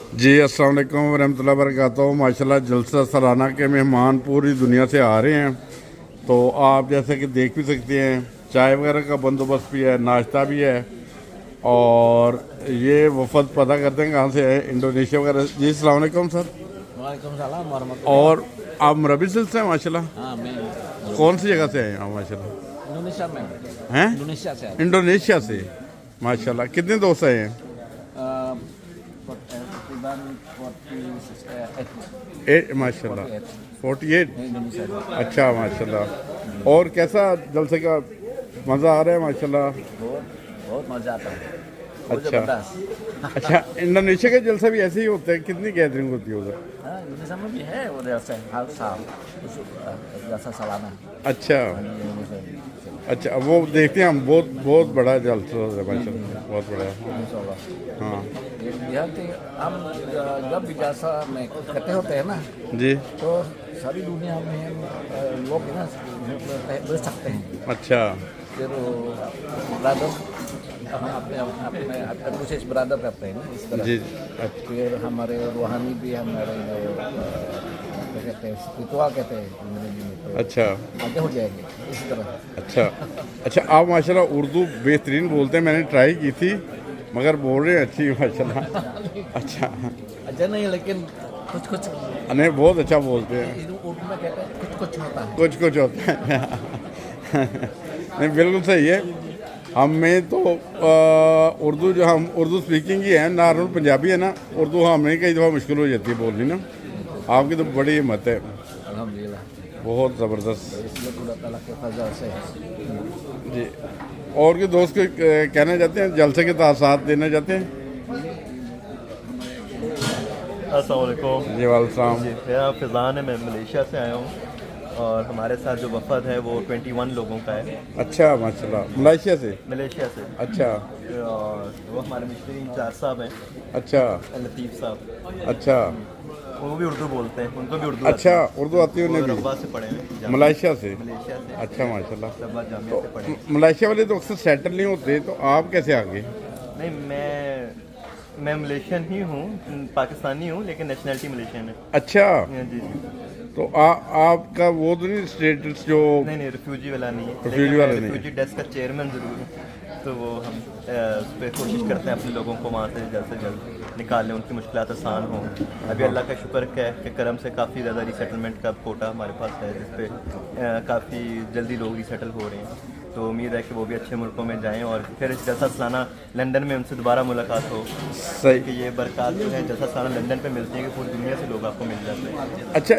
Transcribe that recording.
जी अस्सलाम वालेकुम वरहमतुल्लाहि वबरकातुहू। माशाल्लाह जलसा सालाना के मेहमान पूरी दुनिया से आ रहे हैं। तो आप जैसे कि देख भी सकते हैं चाय वगैरह का बंदोबस्त भी है, नाश्ता भी है। और ये वफद पता करते हैं कहाँ से है, इंडोनेशिया वगैरह। जी अस्सलाम वालेकुम सर। वालेकुम warahmatullahi। और आप मरबी सिल्क से हैं माशाल्लाह। हाँ, मैं कौन सी जगह से हैं आप माशाल्लाह? इंडोनेशिया में हैं इंडोनेशिया से इंडोनेशिया से माशाल्लाह। कितने दोस्त आए हैं? तकरीबन 48 माशाल्लाह 48। इंडोनेशिया से। अच्छा माशाल्लाह। और कैसा जलसे का मज़ा आ रहा है माशाल्लाह? बहुत बहुत मजा आता है। बहुत अच्छा जबरदस्त। अच्छा। इंडोनेशिया के जलसे भी ऐसे ही होते हैं? कितनी गैदरिंग होती है उधर? हाँ, इंडोनेशिया में भी है वो जैसे हर साल जैसा सालाना अच्छा इंडोनेशिया में। अच्छा। वो देखते हैं हम, बहुत बहुत बड़ा जलसा है माशाल्लाह, बहुत बड़ा। इंशाल्लाह। हाँ यह कि हम जब भी जैसा में इकट्ठे होते हैं ना, जी। तो सारी दुनिया में लोग ना बच सकते हैं। अच्छा फिर ब्रदर हम अपने एप्रोचेस ब्रदर करते हैं ना इस तरह। जी। अच्छा फिर हमारे रूहानी भी हमारे क्या कहते हैं, स्पिरिचुअल कहते हैं अंग्रेजी में, तो अच्छा आगे हो जाएंगे इस तरह। अच्छा। अच्छा आप माशाल्लाह उर्दू बेहतरीन बोलते हैं। मैंने ट्राई की थी मगर बोल रहे हैं अच्छी माशाल्लाह। अच्छा अच्छा नहीं, लेकिन कुछ कुछ नहीं, बहुत अच्छा बोलते हैं। उर्दू में कहते हैं कुछ कुछ होता है। कुछ कुछ होता है। नहीं बिल्कुल सही है। हमें तो उर्दू, जो हम उर्दू स्पीकिंग ही है, नॉर्मल पंजाबी है ना, उर्दू हमें कई दफ़ा मुश्किल हो जाती है बोलनी ना। आपकी तो बड़ी हिम्मत है, अल्हम्दुलिल्लाह। बहुत ज़बरदस्त। इसलिए खुदा ताला के फजल से जी। और के दोस्त को कहना चाहते हैं, जलसे के तहत साथ देना चाहते हैं? अस्सलाम वालेकुम। जी वालेकुम। जी, मेरा फ़िज़ान है, मैं मलेशिया से आया हूँ और हमारे साथ जो वफ़द है वो 21 लोगों का है, अच्छा माशाल्लाह। मलेशिया से? मलेशिया से। अच्छा और वो हमारे मिस्त्री इंचार्ज साहब हैं, अच्छा लतीफ़ साहब। अच्छा वो भी उर्दू बोलते हैं, उनको भी उर्दू अच्छा। आती है। उर्दू आती है वो उन्हें भी? रब्बा से पढ़े हैं, मलेशिया से? मलेशिया से। अच्छा माशाल्लाह। रब्बा जामिया से पढ़े हैं। मलेशिया वाले तो अक्सर सेटल नहीं होते, तो आप कैसे आ गए? नहीं, मैं मलेशियन ही हूँ, पाकिस्तानी हूँ, लेकिन नेशनलिटी मलेशियन है। अच्छा। जी जी। तो आपका वो तो नहीं स्टेटस जो? नहीं नहीं, रिफ्यूजी वाला नहीं है, रिफ्यूजी लेकिन वाला नहीं है। रिफ्यूजी डेस्क का चेयरमैन ज़रूर हूँ। तो वो हम उस पर कोशिश करते हैं अपने लोगों को वहाँ से जल्द निकाल लें, उनकी मुश्किलात आसान हों। अभी अल्लाह का शुक्र है कि करम से काफ़ी ज़्यादा रीसेटलमेंट का कोटा हमारे पास है, जिस पर काफ़ी जल्दी लोग रीसेटल हो रहे हैं। तो उम्मीद है कि वो भी अच्छे मुल्कों में जाएँ और फिर जलसा सालाना लंदन में उनसे दोबारा मुलाकात हो। सही। कि ये बरकत जो है जलसा सालाना लंदन पे मिलती है कि पूरी दुनिया से लोग आपको मिल जाते हैं। अच्छा